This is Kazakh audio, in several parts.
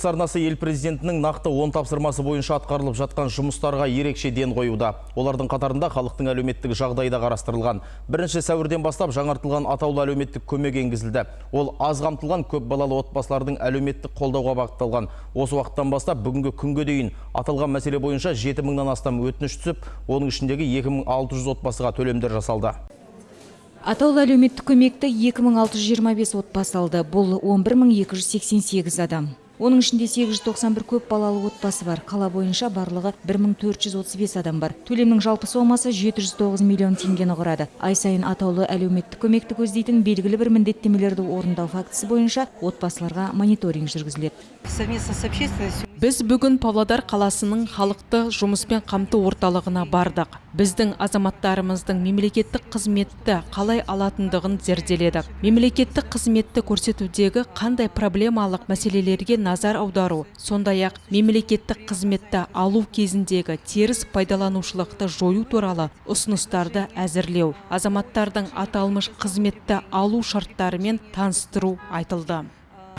Арнасы ел президентінің нақты 10 тапсырмасы бойынша атқарылып жатқан жұмыстарға ерекше ден қоюда. Олардың қатарында халықтың әлеуметтік жағдайда қарастырылған. 1 сәуірден бастап жаңартылған атаулы әлеуметтік көмек енгізілді. Ол аз қамтылған көп балалы отбасылардың әлеуметтік қолдауға бағытталған. Осы уақыттан бастап бүгінгі күнге дейін аталған мәселе бойынша 7000-нан астам өтініш түсіп, оның ішіндегі 2600 отбасыға төлемдер жасалды. Атаулы әлеуметтік көмекті 2625 отбасы алды. Бұл 11288 адам. Оның ішінде 891 көп балалы отбасы бар. Қала бойынша барлығы 1435 адам бар. Төлемнің жалпы сомасы 709 миллион теңгені құрады. Ай сайын атаулы әлеуметтік көмекті көздейтін белгілі бір міндеттемелерді орындау фактісі бойынша отбасыларға мониторинг жүргізіледі. Біз бүгін Павлодар қаласының халықты жұмыспен қамту орталығына бардық. Біздің азаматтарымыздың мемлекеттік қызметті қалай алатындығын зерделедік. Мемлекеттік қызметті көрсетудегі қандай проблемалық мәселелерге назар аудару, сондай-ақ мемлекеттік қызметті алу кезіндегі теріс пайдаланушылықты жою туралы ұсыныстарды әзірлеу, азаматтардың аталмыш қызметті алу шарттарымен таныстыру айтылды.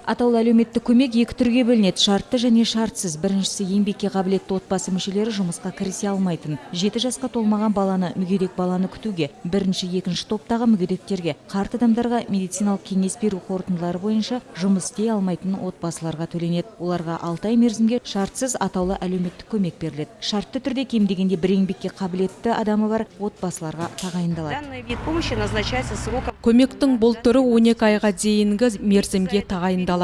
Атаулы әлеуметтік көмек екі түрге бөлінеді: шартты және шартсыз. Біріншісі, еңбекке қабілетті отбасы мүшелері жұмысқа кірісе алмайтын, 7 жасқа толмаған баланы, мүгедек баланы күтуге, бірінші, екінші топтағы мүгедектерге, қарт адамдарға медициналық кеңес беру қорытындылары бойынша жұмыс істей алмайтын отбасыларға төленеді. Оларға 6 ай мерзімге шартсыз атаулы әлеуметтік көмек беріледі. Шартты түрде кем дегенде бір еңбекке қабілетті адамы бар отбасыларға тағайындалады. Көмектің бұл түрі 12 айға дейінгі мерзімге тағайындалады.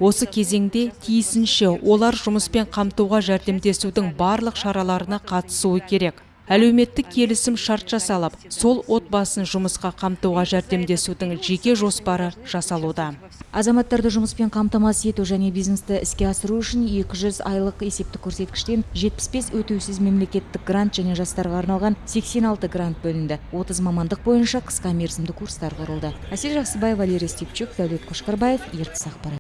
Осы кезеңде тиісінше олар жұмыспен қамтуға жәрдемдесудің барлық шараларына қатысуы керек. Әлеуметтік келісім шарт жасалып, сол отбасын жұмысқа қамтуға жәрдемдесудің жеке жоспары жасалуда. Азаматтарды жұмыспен қамтамасыз ету және бизнесті іске асыру үшін 200 айлық есептік көрсеткіштен 75 өтеусіз мемлекеттік грант және жастарға арналған 86 грант бөлінді. 30 мамандық бойынша қысқа мерзімді курстар құрылды. Әсел Жақсыбаева, Валерий Степчук, Дәулет Қошқарбаев, Ертіс ақпарат.